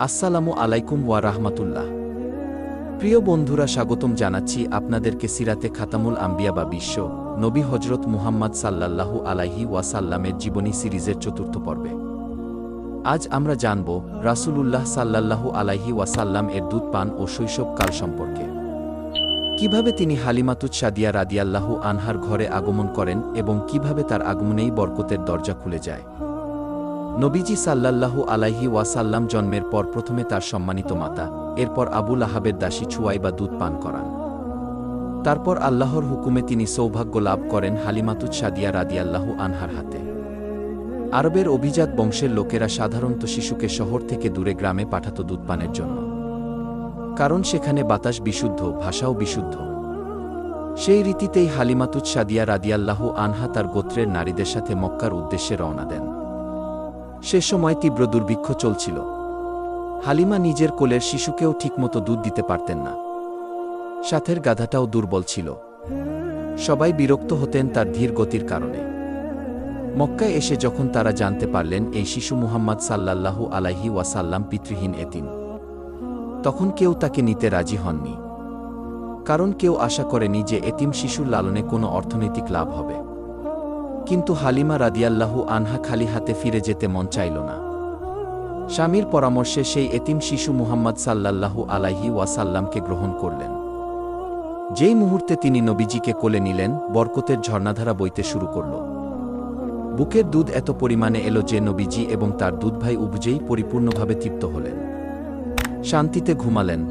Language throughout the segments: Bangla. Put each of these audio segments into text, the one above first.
আসসালামু আলাইকুম ওয়া রাহমাতুল্লাহ। প্রিয় বন্ধুরা, স্বাগতম জানাচ্ছি আপনাদেরকে সিরাতে খাতামুল আম্বিয়া বা বিশ্ব নবী হজরত মুহাম্মদ সাল্লাল্লাহু আলাইহি ওয়াসাল্লামের জীবনী সিরিজের চতুর্থ পর্বে। আজ আমরা জানব রাসূলুল্লাহ সাল্লাল্লাহু আলাইহি ওয়াসাল্লাম এর দুধ পান ও শৈশবকাল সম্পর্কে। কিভাবে তিনি হালিমাতুস সাদিয়া রাদিয়াল্লাহু আনহার ঘরে আগমন করেন এবং কিভাবে তার আগমনেই বরকতের দরজা খুলে যায়। নবীজি সাল্লাল্লাহু আলাইহি ওয়াসাল্লাম জন্মের পর প্রথমে তার সম্মানিত মাতা, এরপর আবু লাহাবের দাসী ছুয়াইবা দুধ পান করান। তারপর আল্লাহর হুকুমে তিনি সৌভাগ্য লাভ করেন হালিমাতুস সাদিয়া রাদিয়াল্লাহু আনহার হাতে। আরবের অভিজাত বংশের লোকেরা সাধারণত শিশুকে শহর থেকে দূরে গ্রামে পাঠাত দুধ পানের জন্য, কারণ সেখানে বাতাস বিশুদ্ধ, ভাষাও বিশুদ্ধ। সেই রীতিতেই হালিমাতুস সাদিয়া রাদিয়াল্লাহু আনহা তার গোত্রের নারীদের সাথে মক্কার উদ্দেশ্যে রওনা দেন। সে সময় তীব্র দুর্ভিক্ষ চলছিল। হালিমা নিজের কোলের শিশুকেও ঠিকমতো দুধ দিতে পারতেন না। সাথের গাধাটাও দুর্বল ছিল। সবাই বিরক্ত হতেন তার ধীর গতির কারণে। মক্কায় এসে যখন তারা জানতে পারলেন এই শিশু মুহাম্মদ সাল্লাল্লাহু আলাইহি ওয়াসাল্লাম পিতৃহীন এতিম, তখন কেউ তাকে নিতে রাজি হননি। কারণ কেউ আশা করেনি যে এতিম শিশুর লালনে কোনো অর্থনৈতিক লাভ হবে। কিন্তু হালিমা রাদিয়াল্লাহু আনহা খালি হাতে ফিরে যেতে মন চাইল না। স্বামীর পরামর্শে সেই এতিম শিশু মুহাম্মদ সাল্লাল্লাহু আলাইহি ওয়াসাল্লামকে গ্রহণ করলেন। যেই মুহূর্তে তিনি নবীজিকে কোলে নিলেন, বরকতের ঝর্ণাধারা বইতে শুরু করল। বুকের দুধ এত পরিমাণে এলো যে নবীজি এবং তার দুধভাই উভয়েই পরিপূর্ণভাবে তৃপ্ত হলেন। শান্তিতে ঘুমালেন।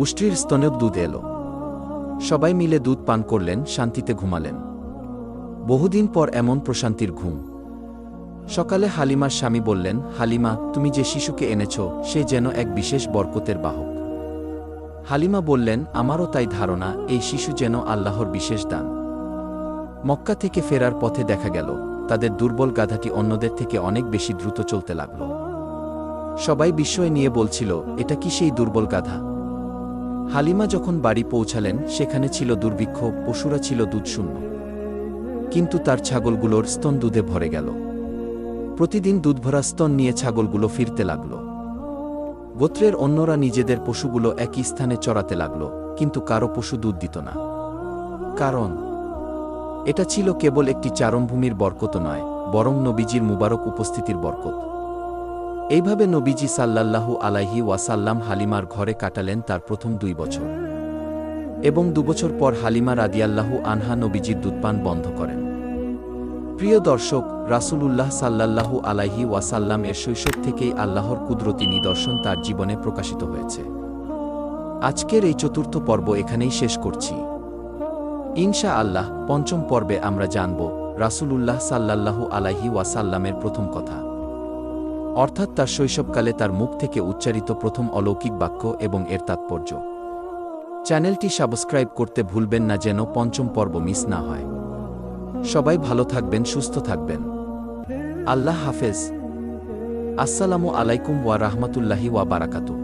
উষ্ট্রির স্তনেও দুধ এলো। সবাই মিলে দুধ পান করলেন, শান্তিতে ঘুমালেন। বহুদিন পর এমন প্রশান্তির ঘুম। সকালে হালিমার স্বামী বললেন, হালিমা, তুমি যে শিশুকে এনেছ সে যেন এক বিশেষ বরকতের বাহক। হালিমা বললেন, আমারও তাই ধারণা, এই শিশু যেন আল্লাহর বিশেষ দান। মক্কা থেকে ফেরার পথে দেখা গেল তাদের দুর্বল গাধাটি অন্যদের থেকে অনেক বেশি দ্রুত চলতে লাগল। সবাই বিস্ময় নিয়ে বলছিল, এটা কি সেই দুর্বল গাধা? হালিমা যখন বাড়ি পৌঁছালেন সেখানে ছিল দুর্ভিক্ষ, পশুরা ছিল দুধশূন্য। কিন্তু তার ছাগলগুলোর স্তন দুধে ভরে গেল। প্রতিদিন দুধভরা স্তন নিয়ে ছাগলগুলো ফিরতে লাগল। গোত্রের অন্যরা নিজেদের পশুগুলো একই স্থানে চড়াতে লাগল, কিন্তু কারো পশু দুধ দিত না। কারণ এটা ছিল কেবল একটি চারণভূমির বরকত নয়, বরং নবীজির মুবারক উপস্থিতির বরকত। এইভাবে নবীজি সাল্লাল্লাহু আলাইহি ওয়াসাল্লাম হালিমার ঘরে কাটালেন তার প্রথম 2 বছর। এবং 2 বছর পর হালিমা রাদিয়াল্লাহু আনহা নবীজির দুধপান বন্ধ করেন। প্রিয় দর্শক, রাসূলুল্লাহ সাল্লাল্লাহু আলাইহি ওয়াসাল্লাম এর শৈশব থেকেই আল্লাহর কুদরতি নিদর্শন তার জীবনে প্রকাশিত হয়েছে। আজকের এই চতুর্থ পর্ব এখানেই শেষ করছি। ইনশাআল্লাহ পঞ্চম পর্বে আমরা জানব রাসূলুল্লাহ সাল্লাল্লাহু আলাইহি ওয়াসাল্লামের প্রথম কথা, অর্থাৎ তার শৈশবকালে তার মুখ থেকে উচ্চারিত প্রথম অলৌকিক বাক্য এবং এর তাৎপর্য। চ্যানেলটি সাবস্ক্রাইব করতে ভুলবেন না যেন পঞ্চম পর্ব মিস না হয়। সবাই ভালো থাকবেন, সুস্থ থাকবেন। আল্লাহ হাফেজ। আসসালামু আলাইকুম ওয়া রাহমাতুল্লাহি ওয়া বারাকাতুহু।